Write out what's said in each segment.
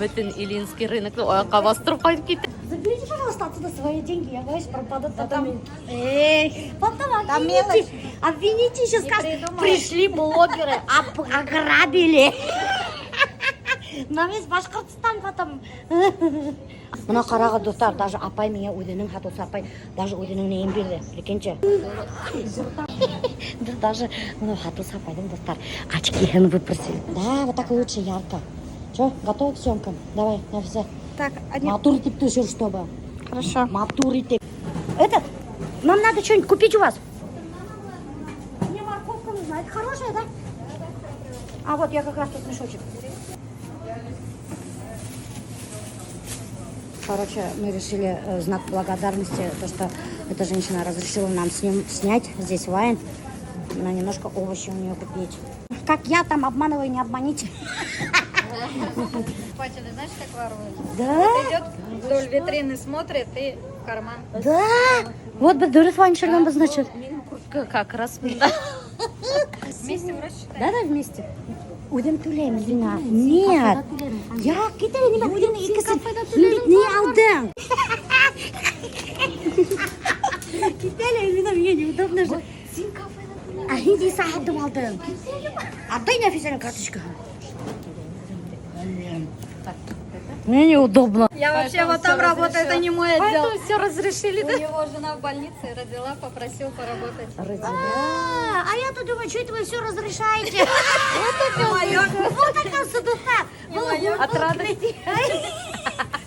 Бүтін Ильинский рынок ояққа бастырып қайтып кетті. Заберите, пожалуйста, отсюда свои деньги. Я боюсь, пропадут потом. Потом обвините сейчас, как пришли блогеры, ограбили. На весь Башкортостан потом. Мына қарағы достар, даже апай меня өзінің хатосы апай, даже өзінің нейін берді, прикиньте. Даже мына хатосы апайдың достар, очкиін выпросили. Да, вот так лучше ярко. Че, готова к съемкам? Давай, на все. Так, Матур тип тушил, чтобы. Хорошо. Матур тип. Это, нам надо что-нибудь купить у вас. Мне морковка нужна. Это хорошая, да? А вот я как раз тут мешочек. Короче, мы решили знак благодарности, то, что эта женщина разрешила нам снять здесь вайн. На немножко овощи у нее купить. Как я там обманываю, не обманите. Покупатели, знаешь, как воруют? Да? Идет вдоль витрины, смотрит и в карман. Да. Вот бы дуры вайн шерган бы, значит. Как раз мында. Вместе вроде считаем. Да, вместе. Удем тулем, Лина. Нет. Я кетеле не удем икесин. Не алдым. Кетеле, Лина, мне неудобно же. А hindi сахадым алдым. Отдай Нафисаның карточку. Мне неудобно. Я вообще вот там работаю, это не мой отдел. Поэтому все разрешили, У да? него жена в больнице родила, попросил поработать. А я-то думаю, что это вы все разрешаете? Вот оказывается, достар. От радости.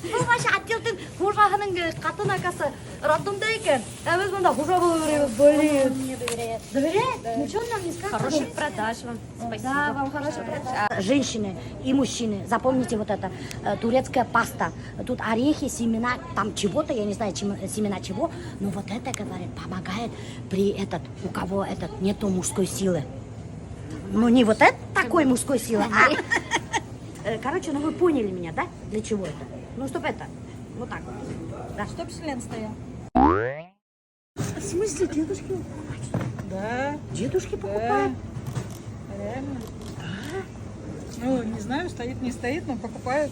Бұл башы отделдің қожағының қатын акасы роддомда екен. Біз мұнда қожа болып береміз, болеет. Мне доверяет. Доверяет? Ничего нам не скажет. Хороших продаж вам. Да, Спасибо. вам хороших продаж. Женщины и мужчины, запомните вот это, турецкая паста. Тут орехи, семена, там чего-то, я не знаю, семена чего, но вот это, говорит, помогает при у кого нету мужской силы. Ну, не вот это такой мужской силы, а... Короче, ну вы поняли меня, да? Для чего это? Ну, чтоб это, вот так вот. Да. Чтоб член стоял. В смысле, дедушки покупают? Да, Дедушки покупают? реально. Ну, не знаю, стоит, не стоит, но покупают.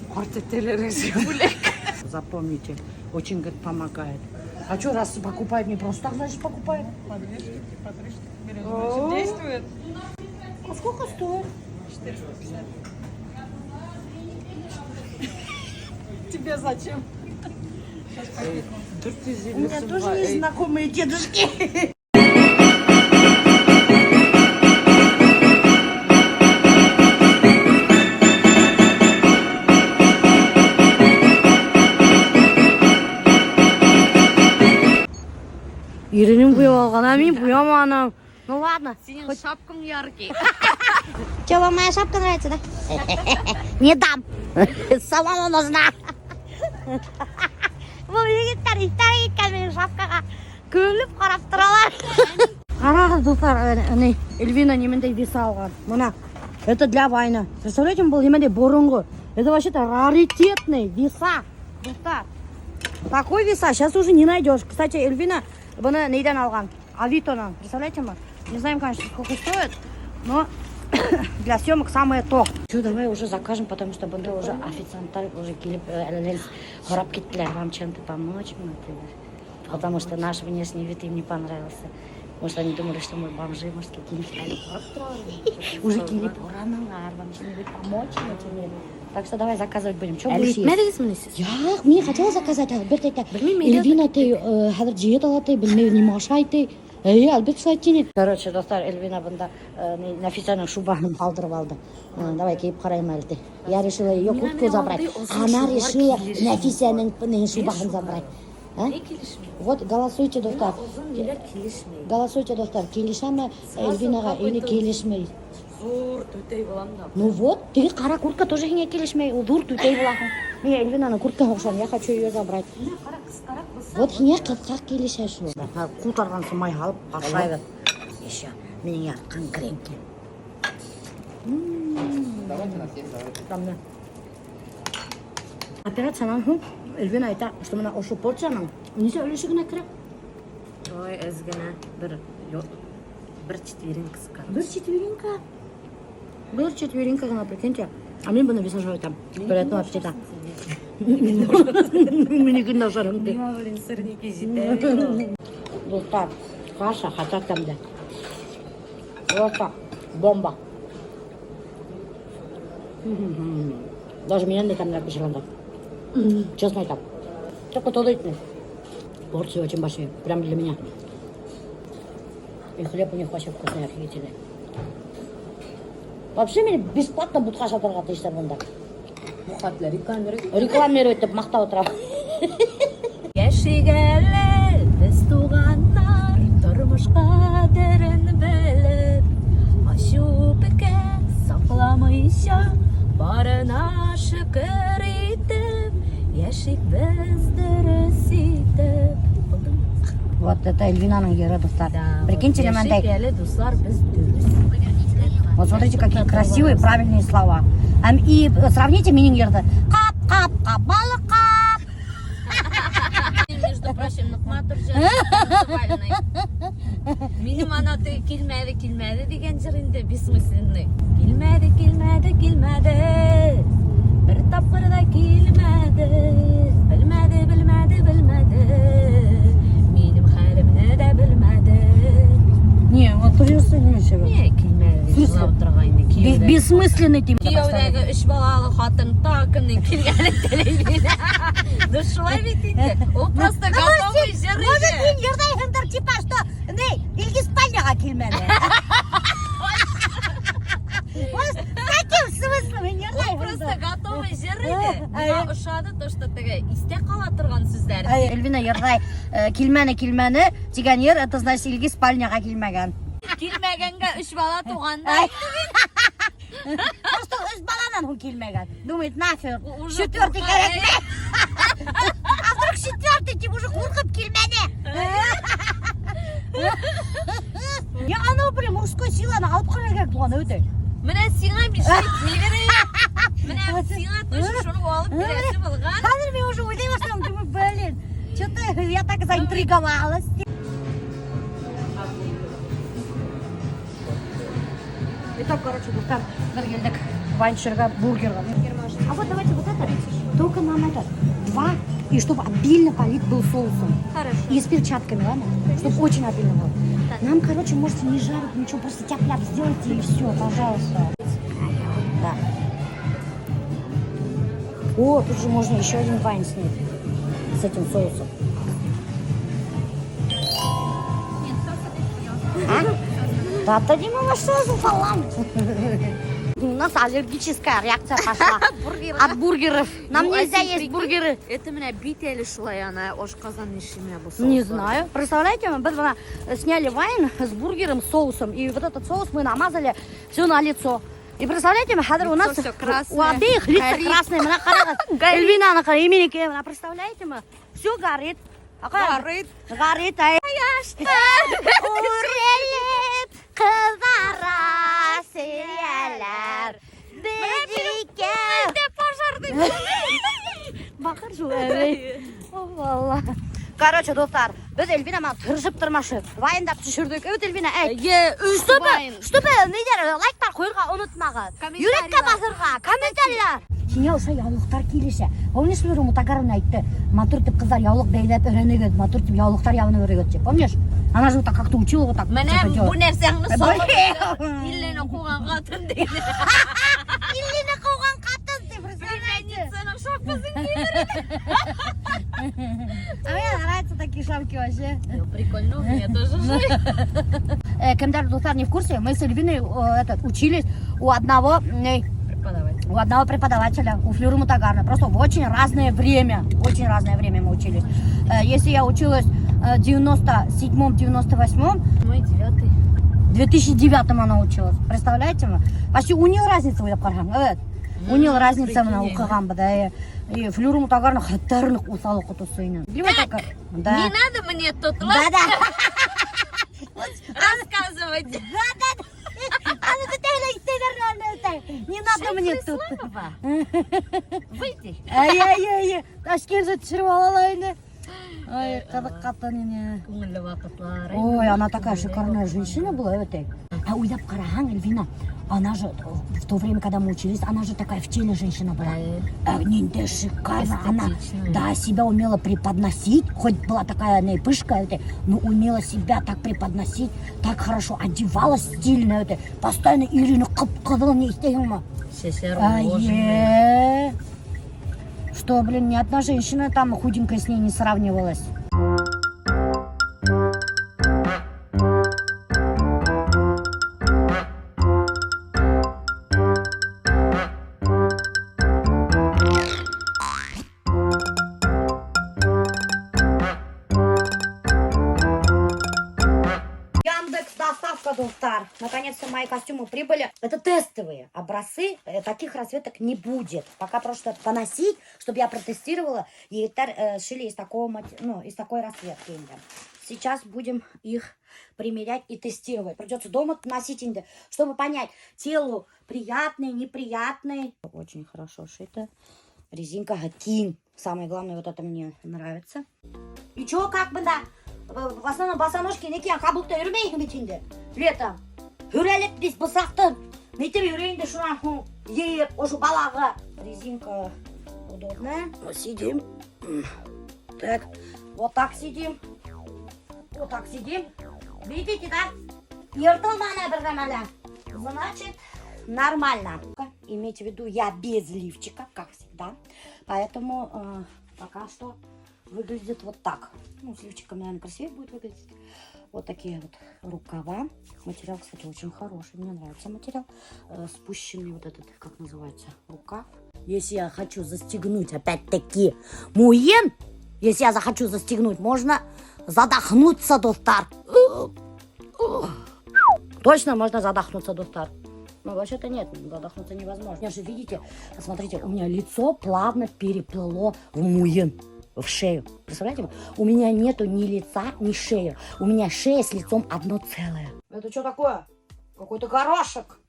Запомните, очень, говорит, помогает. А что, раз покупают, не просто так, значит, покупают? Подвешки, берешь. Значит, действует. А сколько стоит? 450. Тебе зачем? У меня тоже есть знакомые дедушки. Иринин буяп алган, а мен буяманым. Ну ладно. Синин шапкам яркий. Че, вам моя шапка нравится, да? Не дам. Самому нужна. Бұл егеттер иттер менің шапкаға көміліп қарап тұралар. Қарағыз, достар, Эльвина немендей веса алған. Мына, это для вайна. Представляете, бұл немендей бұрынғы. Это вообще-то раритетный веса. Достар, такой веса сейчас уже не найдешь. Кстати, Эльвина бұны нейден алған? Авитонан. Представляете, мы? Не знаем, конечно, сколько стоит, но для съемок самое то. Что, давай уже закажем, потому что бунда уже официанттар уже келіп қарап кеттілер. Вам чем-то помочь, например? Потому что наш внешний вид им не понравился. Может, они думали, что мы бомжи, может, какие-нибудь. Уже келіп ораналар, вам что-нибудь помочь, например? Так что давай заказывать будем. Что будешь есть? Я мне хотела заказать, Альберт, Эльвина, ты хадыр жиет алаты, білмеу не машайды. Альберт сайтini. Короче, достар, Эльвина бында Нафисаның шубасын алдырып алды. Давай киіп қарайым әлді. Я решила ее куртку забрать. Она решила Нафисаның шубасын забрать. Вот голосуйте, достар. Голосуйте, достар. Келишеме Эльвинаға или келишмей? Зор, төтей болам да. Ну вот, ты қара куртка тоже не келишмей. Зор төтей боласың. Мен Эльвинаның курткаға ұқсам, я хочу ее забрать. Вот не қырқақ келіше шу. Құлтарған сымай алып, қашайды. Еще менің яққан кренки. Операциядан соң Эльвина айта, что мына ошу порцияның неше өлешігіне кіріп? Ой, әзгіні бір четверинкасы қар. Бір четверинка? Бір четверинка ғана, прикиньте. А мен бұны весажу айтам. Приятного аппетита. Менікі нашарымды. Ма, блин, сырники жетер. Достар, каша хачат кәмді. Просто бомба. Даже менен де кәмдірек пішірганда. Честно айтам. Только толдайтын. Порции очень большие. Прям для меня. И хлеб у них вообще вкусный, офигительный. Вообще мені бесплатно бутқа сатырға тиіштер бұнда. Мұхатлар, Рекламировать деп мақтап отырам. Яшигәле без туганнар, тормышка дәрен белеп, ачу пекә сакламыйча, барына шөкер итеп, яшик без дөрес итеп. Вот это Эльвинаның ері, достар. Прикиньте, лемонтай. Яшигәле дуслар без дөрес. Вот смотрите, какие красивые, правильные слова. И сравните менің ерді. Қап, қап, қап, балық қап. Между прочим, нұқма тұржа. Минем ана ты келмәді деген жерінде бессмысленный. Келмәді. Бір тапқыр да келмәді. Білмәді. Минем хәлімні де білмәді. Не, вот турился не шебе. Не, келмәді де жылап тұрғайны. Бессмысленный тем. Күйеудегі 3 балалы қатын тақының келгені телевизия. Да шулай бетінде. Ол просто готовый жер Может, еді. мен ердайсыңдар, типа, что, Илги спальняға келмәді. Каким смыслом мен Ол просто ердайсыңдар? готовый жер еді. Мына ұшады, то что тігі исте қала тұрған сөздер. Эльвина ердай келмәні деген ер, это значит Илги спальняға келмәген. Келмәгенге 3 бала туғанда. Просто өз баланан ол келмәген. Думает, нафиг, Уже 4-й керек. А вдруг 4-й, типа, уже қорқып келмәне. Я анау прям мужской силаны алып қана керек туған өте. Міне сиңа мен не берейін. Міне сиңа тоже шоны алып бересі болған. Қазір мен уже ойлай бастадым, думаю, блин, что-то я так заинтриговалась. Итак, короче, достар, бір келдік вайншерға, бургерға. А вот давайте вот это, только нам это, 2, и чтобы обильно полит был соусом. Хорошо. И с перчатками, ладно? Чтобы очень обильно было. Нам, короче, можете не жарить ничего, просто тяп-ляп сделайте и все, пожалуйста. Да. О, тут же можно еще один вайн снять с этим соусом. Да, Дима, на что за салам? У нас аллергическая реакция пошла от бургеров. Нам нельзя есть бургеры. Это меня бители шулай, она ош казан нишиме был. Не знаю. Представляете, мы сняли вайн с бургером, с соусом. И вот этот соус мы намазали все на лицо. И представляете, у нас всё красное. у обеих лица красные. Эльвина, Именики, представляете, все горит. Горит. Урелет, кызара, сериалар. Береке. Бақыр жуай. О, короче, достар, біз Эльвинама тыржып тұрмашы. Вайындап түшірдік. Өт, Эльвина, чтобы лайктар қойырға ұнытмағыз. Юрекке басырға, комментарийлар. Сен яуса яулықтар келеші. Помнишь, Нұры Мутагарына айтты, матур тип қыздар яулық бәйлеп өренегеді, матур тип яулықтар явыны өрегеді. Помнишь? Она же вот так как-то учила вот так. Мене бұл нәрсеңні солып иллені қуған қатын дейді. Иллені қуған қатын деп, представляете? Сенің шапкасын кейбір. А мне нравятся такие шапки вообще. Прикольно, у меня тоже же. Когда достар не в курсе, мы с Эльвиной учились у одного преподавателя, у Флюры Мутагарна. Просто в очень разное время мы учились. Если я училась в 97-м, 98-м, Мой 9-й. в 2009-м она училась. Представляете? Почти у нее разница в этом. У нее разница на укаган, да. И Флюру Мутагарна хаттарных усалок утусыйны. Не надо мне тут рассказывать. Не надо мне тут. Выйди. Ай-яй-яй. Ташкент же тширвалалайны. Ой, кадак катанine. Көңілі вақытлар. Ой, она такая шикарная женщина была, этой. А уйдап карагаң, Эльвина, она же в то время, когда мы учились, она же такая в теле женщина была. Нинде шикарно. Она, да, себя умела преподносить, хоть была такая пышка, но умела себя так преподносить, так хорошо одевалась стильно, постоянно Ирина кып-кызыл не истегенма. Что, блин, ни одна женщина там худенькая с ней не сравнивалась. Яндекс доставка, Достар. Наконец-то мои костюмы прибыли. Это тестовые образцы. Таких расцветок не будет. Пока просто поносить, чтобы я протестировала. И шили из такого, из такой расцветки. Сейчас будем их примерять и тестировать. Придется дома носить, чтобы понять, телу приятный, неприятный. Очень хорошо шито. Резинка Гатин. Самое главное, вот это мне нравится. И чё, как бы, да? В основном босоножки неке каблукта жүрмейін бетінде. Летом. Хүрелік дейс бұсақты. Метеп жүрейінде шуна еп, ошу балаға. Резинка удобная. Вот сидим. Так, вот так сидим. Вот так сидим. Видите, да? Ертылмана біргамаля. Значит, нормально. Имейте в виду, я без лифчика, как всегда. Поэтому пока что выглядит вот так. Ну, с лифчиком, наверное, красивее будет выглядеть. Вот такие вот рукава. Материал, кстати, очень хороший. Мне нравится материал. Спущенный вот этот, как называется, рукав. Если я хочу застегнуть, опять-таки, муен, если я захочу застегнуть, можно задохнуться, Достар. Точно можно задохнуться, Достар. Но вообще-то нет, задохнуться невозможно. Вы же видите, посмотрите, у меня лицо плавно переплыло в муен. В шею. Представляете? У меня нету ни лица, ни шеи. У меня шея с лицом одно целое. Это что такое? Какой-то горошек.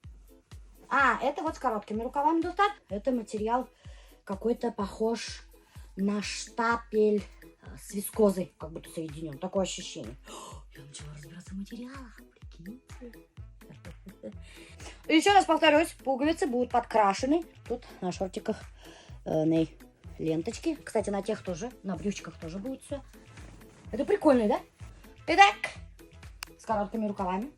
А, это вот с короткими рукавами, Достар. Это материал какой-то похож на штапель с вискозой. Как будто соединен. Такое ощущение. Я начала разбираться в материалах. Прикиньте. Еще раз повторюсь, пуговицы будут подкрашены. Тут на шортиках ленточки. Кстати, на тех тоже, на брючках тоже будет все. Это прикольно, да? Итак, с короткими рукавами.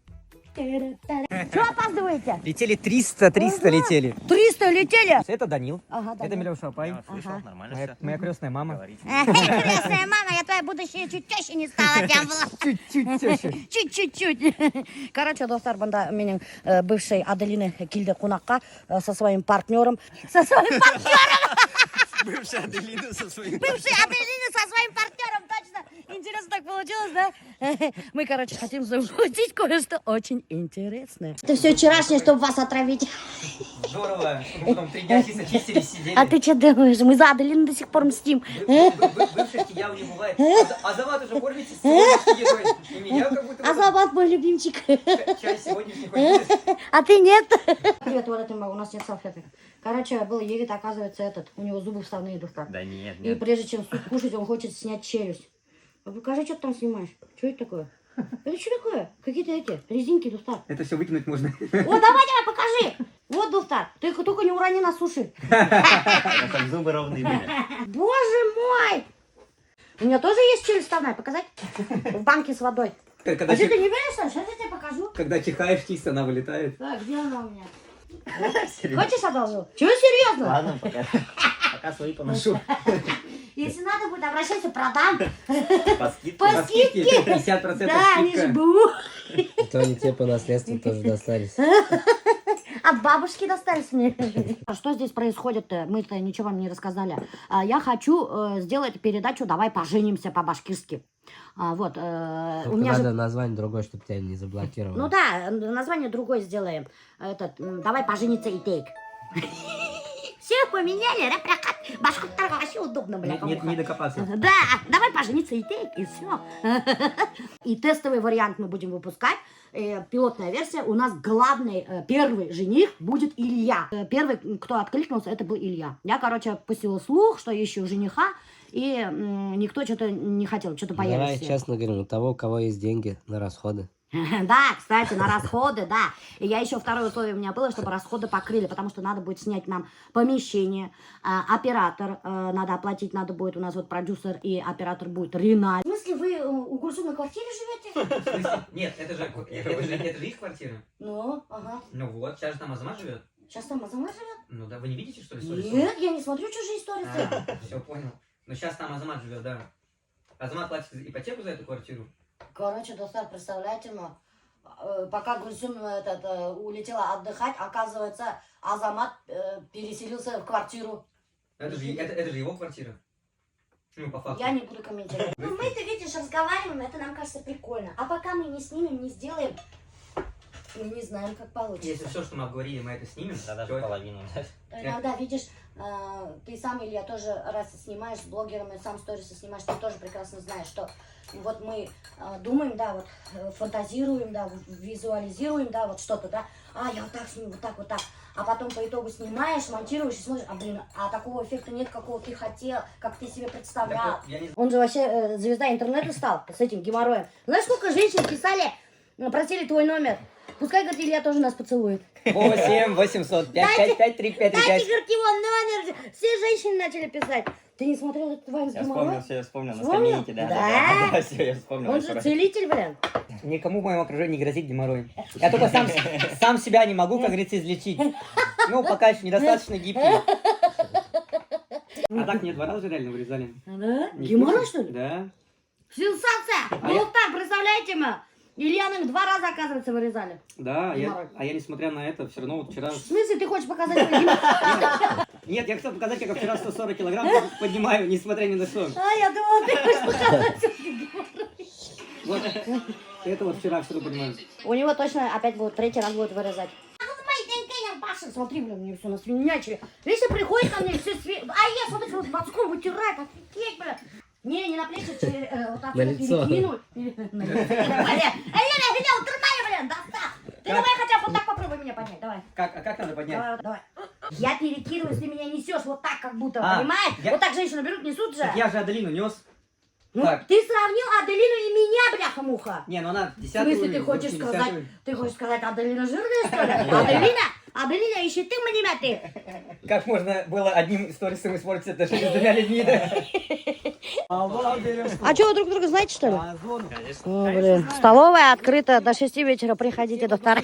Что опаздываете? Летели 300 летели. 300 летели? Это Данил. Ага, Это Данил. Милёша Апай. Слышал, нормально все. Моя крестная мама. Крестная мама, я твоя будущая чуть теща не стала, тем была. Чуть-чуть теща. Чуть-чуть. Короче, Достар, банда, менің бывшей Аделины келді қонаққа со своим партнером. Бывшая Аделина со своим. Бывшая Аделина со своим партнером, точно. Интересно так получилось, да? Мы, короче, хотим замутить кое-что очень интересное. Это все вчерашнее, чтобы вас отравить. Здорово, чтобы потом 3 дня чисто чистили, сидели. А ты что думаешь? Мы за Аделину до сих пор мстим. Бывших я не бывает. Азамат уже кормите сегодняшней едой. И меня как будто... Азамат мой любимчик. Чай сегодняшний хотите? А ты нет? Привет, вот это у нас нет салфеток. Короче, был Евит, оказывается, у него зубы вставные, Достар. Да нет, И нет. прежде чем суп кушать, он хочет снять челюсть. Покажи, что ты там снимаешь. Что это такое? Это что такое? Какие-то эти резинки, Достар. Это все выкинуть можно. Вот, давай, покажи. Вот, Достар, ты только не урони на суши. А там зубы ровные были. Боже мой! У меня тоже есть челюсть вставная, показать? В банке с водой. А что ты не веришь, Саш? Сейчас я тебе покажу. Когда чихаешь, чисто она вылетает. Так, где она у меня? Серьезно? Хочешь одолжу? Чего серьезно? Ладно, пока свои поношу. Если надо будет, обращайся, продам. По скидке. По скидке. 50% Да, они же скидка. бу. То они тебе по наследству тоже достались. От бабушки достались мне. А что здесь происходит-то? Мы-то ничего вам не рассказали. Я хочу сделать передачу «Давай поженимся» по-башкирски. Вот. У Только меня надо же... название другое, чтобы тебя не заблокировали. Ну да, название другое сделаем. «Давай пожениться и тейк». Все поменяли, рэп-ракат. Башкиртарға вообще удобно, бля. Не докопаться. Да, давай пожениться и тейк, и все. И тестовый вариант мы будем выпускать. Пилотная версия. У нас главный, первый жених будет Илья. Первый, кто откликнулся, это был Илья. Я, короче, пустила слух, что ищу жениха, и никто что-то не хотел, что-то Давай появится. честно говорим, у того, у кого есть деньги на расходы. Да, кстати, на расходы, да. И я еще второе условие у меня было, чтобы расходы покрыли, потому что надо будет снять нам помещение, оператор надо оплатить, надо будет, у нас вот продюсер и оператор будет Ринальд. В смысле, вы у Гульсу на квартире живете? В смысле? Нет, это же их квартира. Ну, ага. Ну вот, сейчас же там Азамат живет. Сейчас там Азамат живет? Ну да, вы не видите, что ли, сторис? Нет, я не смотрю чужие истории. Все, понял. Ну сейчас там Азамат живет, да. Азамат платит ипотеку за эту квартиру. Короче, достар, представляете, пока Гульсум улетела отдыхать, оказывается, Азамат переселился в квартиру. Это же его квартира. Ну, по факту. Я не буду комментировать. Ну, мы-то, видишь, разговариваем, это нам кажется прикольно. А пока мы не снимем, не сделаем, мы не знаем, как получится. Если все, что мы обговорили, мы это снимем, Да, даже то это- половину, да. Иногда, видишь, ты сам, Илья, тоже раз снимаешь с блогерами, сам сторисы снимаешь, ты тоже прекрасно знаешь, что вот мы думаем, да, вот фантазируем, да, визуализируем, да, вот что-то, да, я вот так сниму, вот так, а потом по итогу снимаешь, монтируешь и смотришь, а такого эффекта нет, какого ты хотел, как ты себе представлял. Так вот, я не знаю. Он же вообще звезда интернета стал с этим геморроем. Знаешь, сколько женщин писали, просили твой номер? Пускай, говорит, Илья тоже нас поцелует. 8 800 555 3535. Дайте, говорит, его номер. Все женщины начали писать. Ты не смотрел этот вайн с Я геморроем? вспомнил, на Вспомнил? скамейке, да. Да? Да, все, я вспомнил. Он же целитель, блин. Никому в моем окружении не грозит геморрой. Я только сам себя не могу, как говорится, излечить. Ну, пока еще недостаточно гибкий. А так мне 2 раза реально вырезали. Да? Не Геморрой, кушай. что ли? Да. Сенсация! А Ну я- вот так, представляете, мы? Ильяных 2 раза, оказывается, вырезали. Да, Геморрой. я несмотря на это, все равно вот вчера... В смысле, ты хочешь показать свой геморрой? Нет, я хотел показать, как я вчера 140 килограмм поднимаю, несмотря ни на что. Я думала, ты хочешь показать свой геморрой. Вот. Это вот вчера все поднимаю. У него точно опять будет, 3-й раз будет вырезать. Смотри, блин, мне все насвинячили. Видишь, приходит ко мне, все свет... я, смотри, вот мозгом вытирает, офигеть, бля. Не на плечи, вот так На лицо. перекинуть. На лицо. Я хотел, тормай, блин, достал. Ты давай хотя бы вот так попробуй меня поднять, давай. А как надо поднять? Давай. Я перекидываю, если меня несешь вот так, как будто, А, понимаешь? я- Вот так женщину берут, несут же. Так я же Аделину нес. Ну, так. ты сравнил Аделину и меня, бляха-муха. Не, ну она В 10 смысле, ты хочешь сказать, Аделина жирная, что ли? Аделина, ищи ты монеты. Как можно было одним сторисом испортить отношения с 2 людьми, да? А что, вы друг друга знаете, что ли? О, блин. Столовая открыта до 6 вечера, приходите, доктор.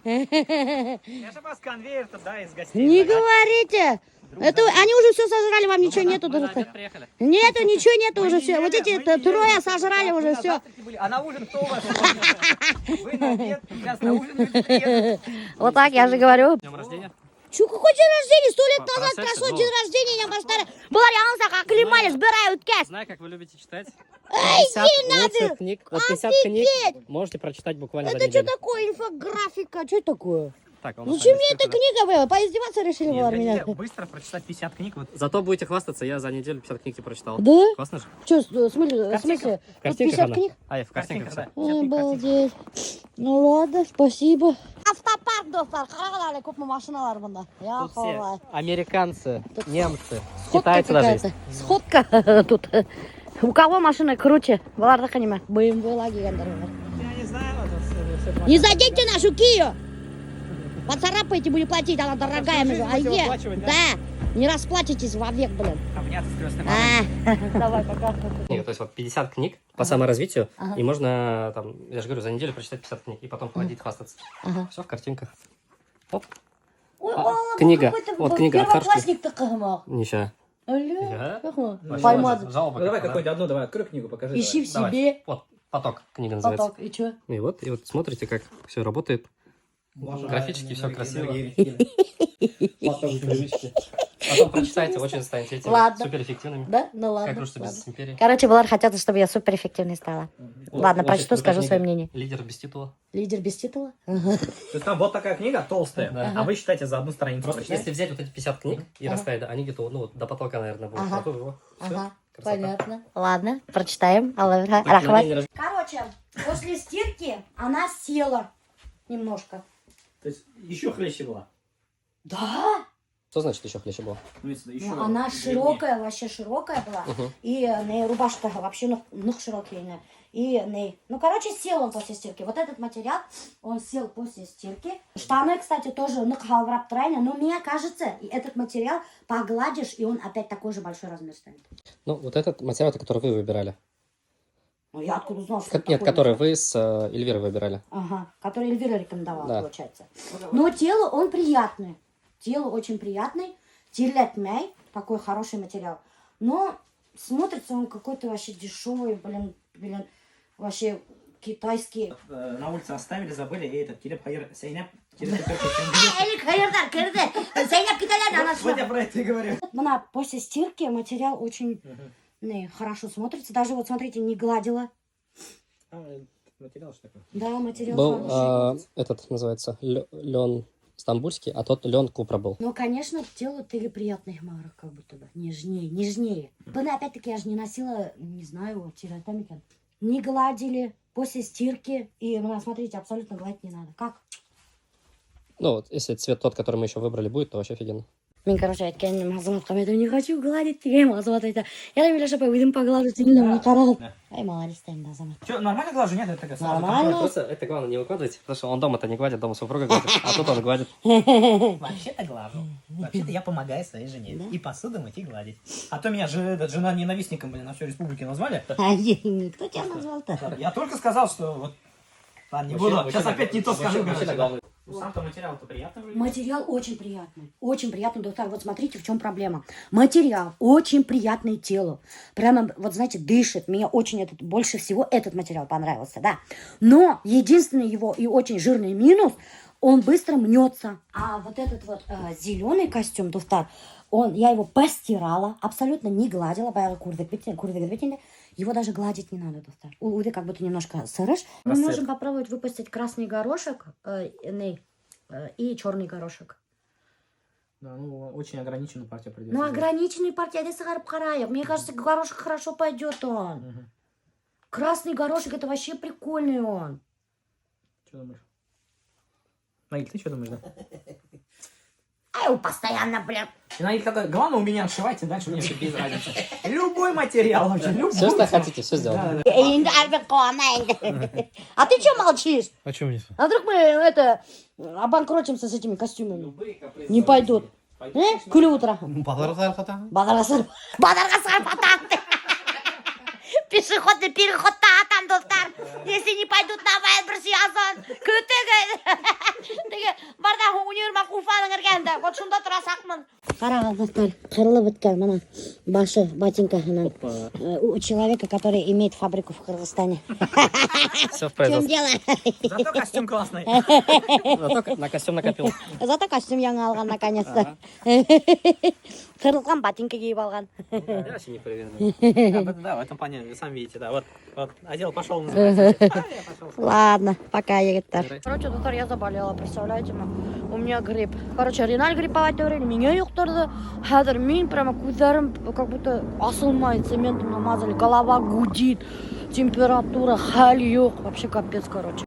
Я же вас конвейер туда из гостей. Не говорите. Это они уже все сожрали, вам ничего нету. Приехали. Нету, ничего нету уже все. Вот эти трое сожрали уже все. А на ужин кто у вас? Вы на обед, сейчас на ужин люди приедут. Вот так, я же говорю. Днем рождения. Чё, какой день рождения? 100 лет назад Процесс, прошло ну. день рождения, я бастара. Была реально, как климали, сбирают кэс. Знаю, как вы любите читать. 50 книг, вот 50 книг можете прочитать буквально за Это что неделю. такое, инфографика? Что это такое? Так, а у Ну нас что там мне есть эта какой-то- книга была? Поиздеваться решили, Нет, Влад, я меня? нельзя быстро прочитать 50 книг. Вот. Зато будете хвастаться, я за неделю 50 книг и прочитал. Да? Классно же? Что, в смысле? В Тут 50 она. книг? А, я в картинках. Да. Обалдеть. Ну ладно, спасибо. Автопарк, доктор. Қарағанда көп машиналар бұнда. Я Тут все қалай. американцы, немцы, Сходка китайцы даже есть. какая-то. Сходка тут. У кого машина круче? Бұлардікі неме? BMW келгендер. Я не знаю, это Не заденьте нашу Кию! Поцарапайте, будете платить, она дорогая. жизнь будете выплачивать, да? Да. Не расплачетесь вовек, блин. Обняться с крестной мамой. Давай, пока. То есть вот 50 книг по саморазвитию, Ага. и можно, там, я же говорю, за неделю прочитать 50 книг, и потом ходить хвастаться. Ага. Все в картинках. Оп, Ой, книга. Вот книга от Первоклассник такой. ничего. Алло. Вообще, Поймать. жалоба Ну давай какая-то, да? какую-нибудь одну, давай, открой книгу, покажи. Ищи в Давай. себе. Вот, поток книга называется. Поток. И что? И вот смотрите, как все работает. Графически все красиво. Потом прочитайте, очень станете этими Ладно. суперэффективными. Да? Ну Как ладно. рушится ладно. бизнес империи. Короче, Влад хотят, чтобы я суперэффективной стала. Ладно, Вот прочту, эта скажу книга свое мнение. Лидер без титула. Лидер без титула? То есть там вот такая книга толстая, Да. а вы считаете за одну страницу Просто прочитать? если взять вот эти 50 книг и Ага. расставить, да, они где-то ну, вот до потолка, наверное, будут. Ага. А то его. Всё, Ага, красота. понятно. Ладно, прочитаем. Аллах На рахмат. день рождения. Короче, после стирки она села немножко. То есть еще хлеще была. Да? Что значит еще хлеще было? Ну, если еще Ну, она длиннее. широкая, вообще широкая была. Мгм. И рубашка вообще ног широкие. Ну, короче, сел он после стирки. Вот этот материал, он сел после стирки. Штаны, кстати, тоже, ну, но мне кажется, и этот материал погладишь, и он опять такой же большой размер станет. Ну, вот этот материал, который вы выбирали. Ну, я откуда узнал, что Нет, такой который материал? вы с Эльвирой выбирали. Ага, который Эльвира рекомендовала, Да. получается. Но тело он приятный. Тело очень приятный. Тирлетмей, такой хороший материал. Но смотрится он какой-то вообще дешевый, блин, вообще китайский. На улице оставили, забыли, и этот Кирилл Хайр Сейнеп. Вот я про это и говорю. После стирки материал очень хорошо смотрится. Даже вот смотрите, не гладила. Материал что такое? Да, материал Был хороший. этот, называется, лен стамбульский, а тот лен Купра был. Но, конечно, тело ты приятных марок, как будто бы. Нежнее. Но опять-таки я же не носила, не знаю, тиратамики. Не гладили после стирки. И, смотрите, абсолютно гладить не надо. Как? Ну, вот, если цвет тот, который мы еще выбрали, будет, то вообще офигенно. Мен, короче, айтқанмын азаматқа мен не хочу гладить деген азамат айтады. Я там Миляша өзім поглажу дегенде мені қарады. Ай, молодец, енді азамат. Че, нормально глажу, нет? Это такая сразу. Нормально. Просто это главное не выкладывать, потому что он дома-то не гладит, дома супруга гладит, а тут он гладит. Вообще-то глажу. Вообще-то я помогаю своей жене. И посуду мыть, и гладить. А то меня жена ненавистником, блин, на всю республику назвали. Кто тебя назвал-то? Я только сказал, что вот... Ладно, не буду. Сейчас опять не то скажу. короче. Ну, сам-то материал-то приятный вроде. Материал очень приятный. Очень приятный, доктор. Вот смотрите, в чем проблема. Материал очень приятный телу. Прямо, вот знаете, дышит. Мне очень больше всего этот материал понравился, да. Но единственный его и очень жирный минус, он быстро мнется. А вот этот вот зеленый костюм, доктор, я его постирала, абсолютно не гладила, его даже гладить не надо, доктор. Увы, как будто немножко сырыш. Мы можем попробовать выпустить красный горошек и черный горошек. Да, ну, очень ограниченную партию придется. Ну, ограниченный партия, мне кажется, горошек хорошо пойдет он. Красный горошек, это вообще прикольный он. Что думаешь? Наиль, ты что думаешь, да? А его постоянно, блин. Наиль, когда главное у меня отшивайте, дальше мне все без разницы. Любой материал вообще, любой. Все, что хотите, все сделано. А ты что молчишь? А что мне? А вдруг мы обанкротимся с этими костюмами? Не пойдут. Күліп отыра. Базарға сарпатан. Пешеходный переходта атам, достар. Если не пойдут на вайт бір сиясын. Күтігі. Барда универмаг Уфаның іргенді. Вот шында тұрасақмын. Қарағал, достар. Қырылып біткен, мына башы, ботинкасынан. У человека, который имеет фабрику в Кыргызстане. Все в В чем производстве. дело? Зато костюм классный. Зато на костюм накопил. Зато костюм яңа алған, наконец-то. Қырылған ботинка киіп алған. Я вообще не проверил. Да, в этом плане, вы сами видите, да. Вот, одел, пошел, называется. Ладно, пока, егеттер. Короче, доктор, я заболела, представляете ма? У меня грипп. Короче, Реналь грипповать говорили, меня юқтырды. Хәдір мен прямо көздерім как будто асылмай, цементом намазали, голова гудит, температура, хәл yok. Вообще капец, короче.